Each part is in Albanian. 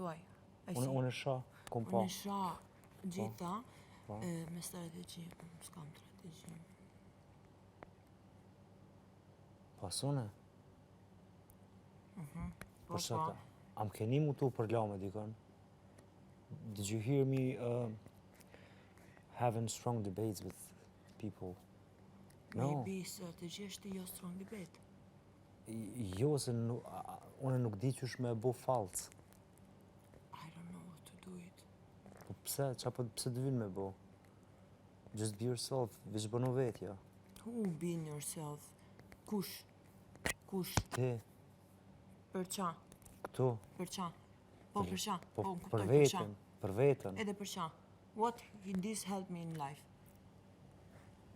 thuaj. Unë e shoh, kom pa. Unë e shoh gjitha me strategji, s'kam strategji. Pasune? Po, Am keni mutu për lame dikon? Did you hear me having strong debates with people? No. Maybe strategji është jo strong debate. Jo, se unë nuk di qysh me bo falc. I don't know what to do it. Po pse të vinë me bo? Just be yourself, vish bënu vetja. Who being yourself? Kush? Ti, Për qa? këtu, Për qa? Po, për qa? po Po, për kuptoj, për qa? vetën, për vetën. Edhe për qa? What this helped me in life?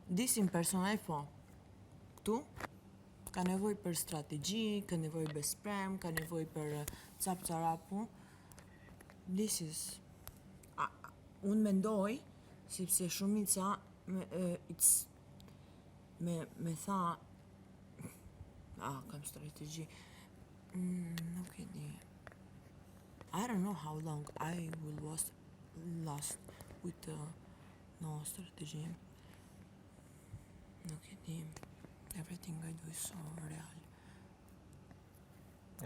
Disin personal po. Këtu? Ka nevoj për strategji, ka nevoj besprem, ka nevoj për cap-carapu. This is... Unë mendoj, sepse shumica me tha... kam strategji. Nuk e di. I don't know how long I will last with no strategy. Nuk e di. Everything I do is so real.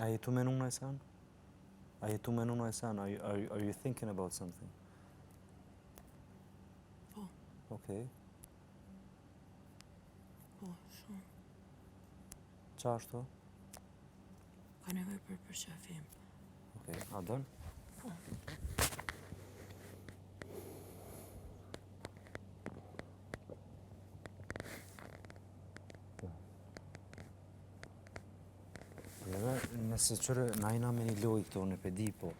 A jetu me nuna e sen? Are you thinking about something? Po. Okay. Po, shumë. Qa ashtu? Ka nevoj për përshafim. Okay, a dën? Po. Nëse qërë na jena me një loj këto, në pedi, po,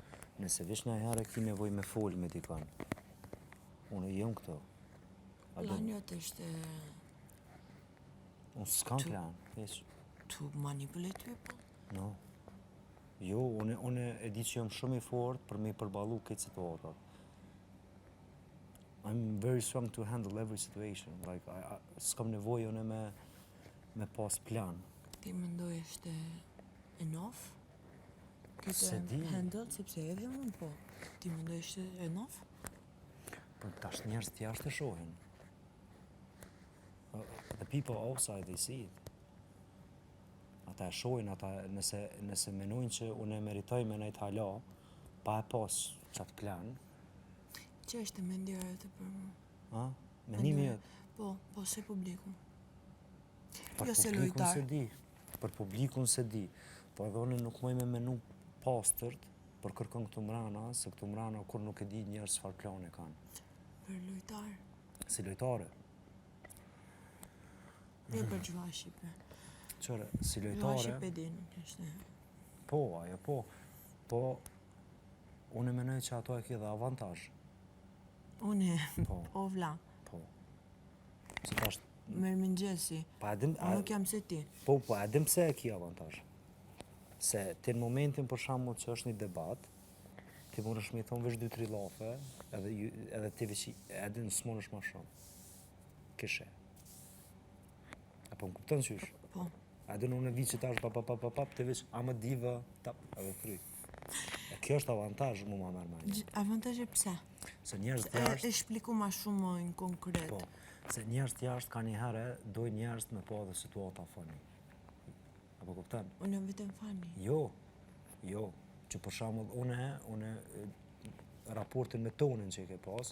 nëse vish në herë ki nevoj me fol me dikan, unë jëm këto. Planjot është Unë s'kam plan, veç. to manipulate people. No. Jo, unë e di që jam shumë i fort për me përballu këtë situatat. I'm very strong to handle every situation. Like, s'kam nevoj unë me pas plan. Ti mendoj është enough? Se di. Këtë handle, sepse edhe unë po. Ti mendoj është enough? Po tash njerëz të jashtë e shohin. The people outside, they see it. Ata e shohin, nëse menojnë që unë e meritoj me nejtë hala, pa e pas qatë plan. Që është mendjera e të për mu? A? Menimi jetë. Po, se publiku. Për Jo se publikun lojtar. se di. Për publikun se di. Po edhe unë nuk moj me menu pastërt për kërkon këtu mrana, se këtu mrana kur nuk e di njerës çfarë plane kanë. Për lojtar. Si lojtare. Jo për gjua Shqipe. Qëre, si Gjua lojtare... Shqipe di nuk është. Po, ajo po. Po, unë e menoj që ato e kje dhe avantazh. Une, Po. o vla, Po. Se tash... mërë mëngjesi. Pa edhim... Unë nuk jam se ti. Po, edhim pse e ki avantazh. Se ti në momentin për shembull që është një debat, ti mund është me thonë veç 2-3 lafe, edhe ti veç edhe në smon është ma shumë. Kishe. Apo më kupton qysh? Po. Edhe në unë e vi që ta është pap, ti veç ama diva, tap, edhe kryj. E kjo është avantazh mu ma mërë manje. Avantazhe pse? Se njerëz të jashtë... E shpliku ma shumë në konkret. Po, se njerëz të jashtë ka një herë, doj njerëz me po edhe situata funny. Apo kupton? Unë jam vetëm fani. Jo, që për shembull unë raportin me tonin që e ke pas,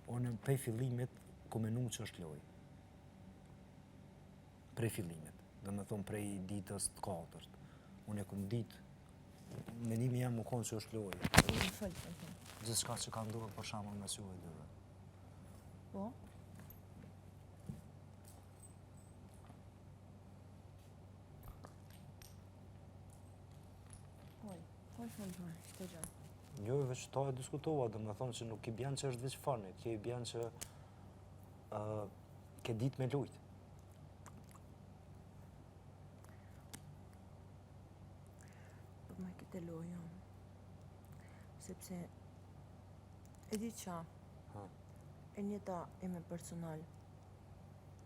unë prej fillimit ku menu që është loj. Prej fillimit, dhe me thonë prej ditës të 4. Unë e këmë ditë, menimi jam më konë që është loj. Gjithë shka që ka ndodhur për shembull me juve dyve. Po? Jo, veç ta e diskutova, dhe me thonë që nuk i bjen që është veç funny, që i bjen që ke ditë me lujt. Për me këtë lojo, sepse e di qa, e njëta ime personal,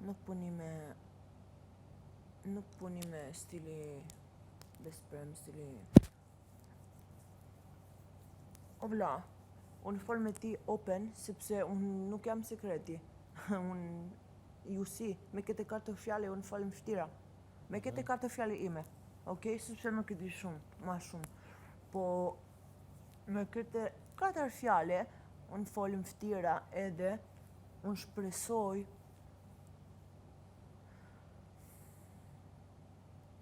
nuk puni me stili besprem, stili O vla, unë fol me ti open, sepse unë nuk jam sekreti. Unë ju si, me këtë katër fjale unë fol më ftira. Me këtë katër fjale ime, okay? Sepse nuk e di shumë, ma shumë. Po, me këtë katër fjale, unë fol më ftira edhe unë shpresoj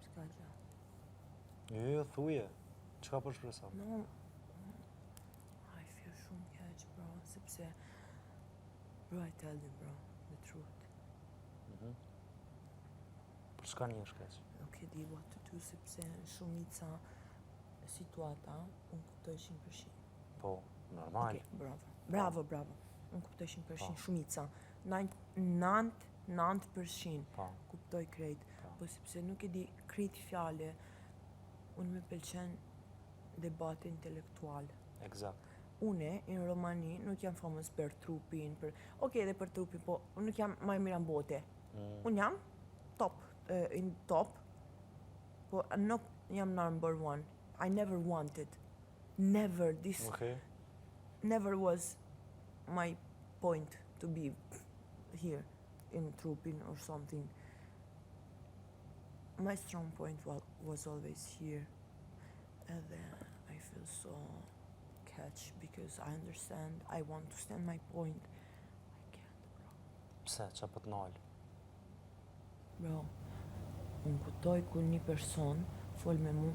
s'ka gjë. Jo, thuje. Çka po shpreson? No, I feel shumë keq, bro, sepse bro, I tell you, bro, the truth. Për çka një është keq? Nuk e di what to do, sepse shumica situata unë kuptoj 100%. Po, normal. Okay, bravo. Unë kuptoj 100%, shumica. 9% Po. kuptoj krejt. Po sepse nuk e di krejt fjale, unë me pëlqen debati intelektual. Eksakt. Une, in Romani, nuk jam famës për trupin, edhe për trupin, po unë nuk jam më e mira në bote. Unë jam in top, po nuk jam number one. I never wanted. Never. This Okay. never was my point to be here in trupin or something. My strong point was always here. And then I feel so catch because I understand, I want to stand my point. I can't, Pse, qa po të nalë? bro. Unë kuptoj kur një person fol me mu,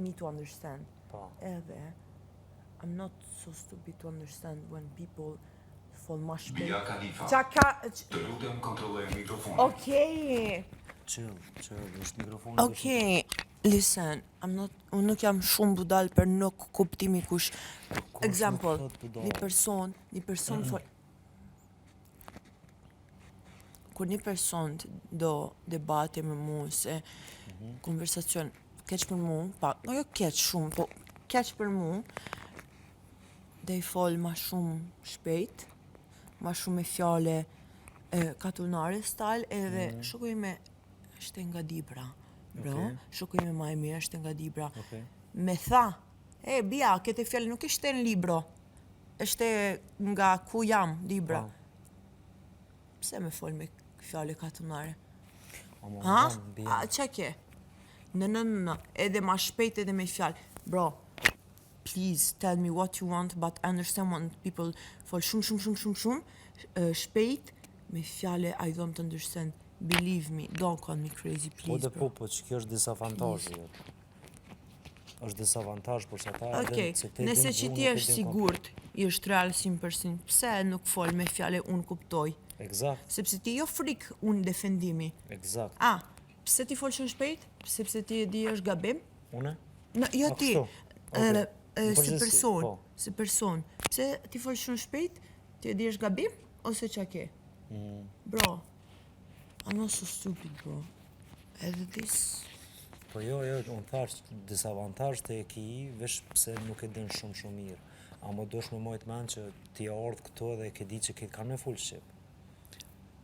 me to understand. Po. Edhe, I'm not so stupid to understand when people fol ma shpejt. Mia Khalifa. Të lutem kontrolloj mikrofonin. Okej. Chill, është mikrofoni. Okay, listen, unë nuk jam shumë budal për nuk kuptimi kush. Example, nuk thot budal? një person fol. Kur një person do debate me mu se konversacion keq për mu, jo keq shumë, po keq për mu, dhe i fol ma shumë shpejt, ma shumë me fjale katunare style, edhe shoku ime është nga Dibra, bro. Okay. Shoku ime ma e mirë është nga Dibra. Okay. Me tha, bia, këtë fjale nuk ishte në libro, është nga ku jam, Dibra. Pse me fol me fjale katunare? Ha? A, qa ke? No. Edhe ma shpejt edhe me fjale. Bro, please tell me what you want, but I understand when people fol shumë shpejt me fjale I don't understand. Believe me, don't call me crazy, Po please, dhe bro. po, që kjo është disavantazh. Është disavantazh për sa ta. Okej, nëse që ti është sigurt, i është real 100%, pse nuk fol me fjale unë kuptoj? Eksakt, Sepse ti jo frik unë defendimi. eksakt. Pse ti fol shumë shpejt? Sepse ti e di është gabim? Une? Jo A, ti, kështu? Okej. si Përgjithsi, person, po. si person. Pse ti fol shumë shpejt? Ti e di është gabim? Ose qa ke? Bro, I'm not so stupid, bro. Edhe this... Po jo, unë thash disavantazh të e ki, vesh pse nuk e din shumë mirë. A më dosh me mojt men që ti ardhë këto dhe e ke di që ke kanë me full shqip.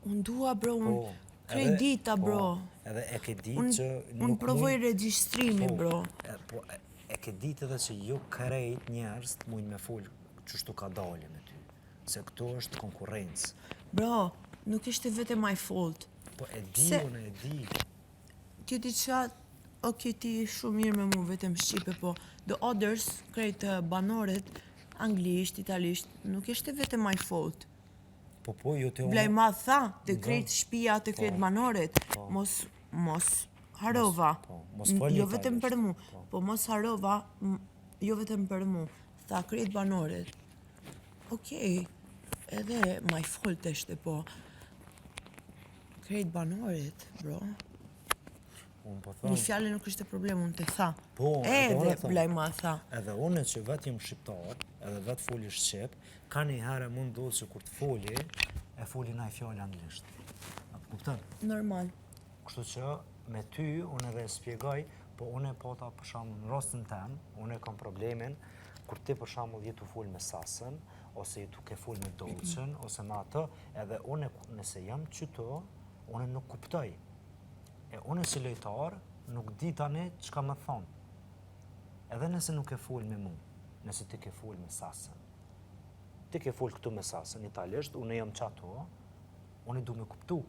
Unë dua, bro, Po, unë kredita, bro. Edhe e ke di Unë që unë provoj regjistrimi, bro. Po, e ke dit edhe që jo krejt njerëz të mujnë me full qështu ka dalje me ty. Se këto është konkurrencë. Bro, nuk ishte vetëm my fault. Po e di, unë e di. Ti di qatë, ti shumë mirë me mu vetëm Shqipe, po the others, krejt banoret, anglisht, italisht, nuk ishte vetëm my fault. Po, jo të Vlej ma tha, të krejt shpia, të krejt banoret, mos harova. mos folni Jo vetëm italisht. për mu, po mos harova, jo vetëm për mu, tha krejt banoret. Okej, edhe my fault ishte, po krejt banoret, bro. Unë po Një thonë, fjallë nuk ishte problem, unë të tha. Po, edhe unë Edhe e them. blaj ma tha. edhe une që vetë jem shqiptar, edhe vetë foli shqip, ka një herë mund ndodhë që kur të foli, e foli na i fjallë anglisht. A të kuptën? Normal. Kështu që me ty, unë edhe e spjegoj, po unë e pota për shembull në rastin tem, unë e kam problemin, kur ti për shembull je tu fol me sasën, ose je tu ke fol me dolçën, ose me atë, edhe unë nëse jam qyto, unë nuk kuptoj. E unë si lojtar, nuk di tani çka më thon. Edhe nëse nuk e fol me mu. nëse ti ke fol me sasën. Ti ke fol këtu me sasën, italisht, unë jam qato, unë du me kuptu.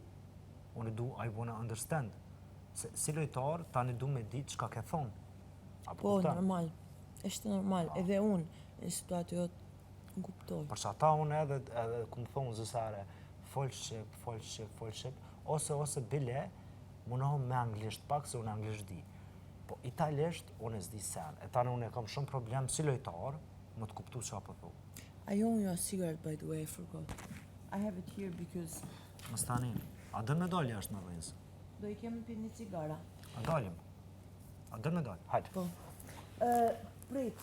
Unë du, I wanna understand. Se, si lojtar, tani du me ditë çka ke thonë. Apo Po, kupton? normal. Është normal. Edhe unë, në situatë jotë, kuptoj. Për që ata unë edhe ku më thonë zësare, fol shqip, ose bile, munohëm me anglisht pak, se unë anglisht di. Po italisht, unë e s'di sen. E tani unë e kam shumë problem si lojtar, më të kuptu që apo thu. I owe you a cigarette, by the way, I forgot. I have it here because Mës tani, a dën me dalë jashtë në vëjnës? do I kemi pi një cigara. A dalim? A dën me dalë? Hajde. Po. Prit,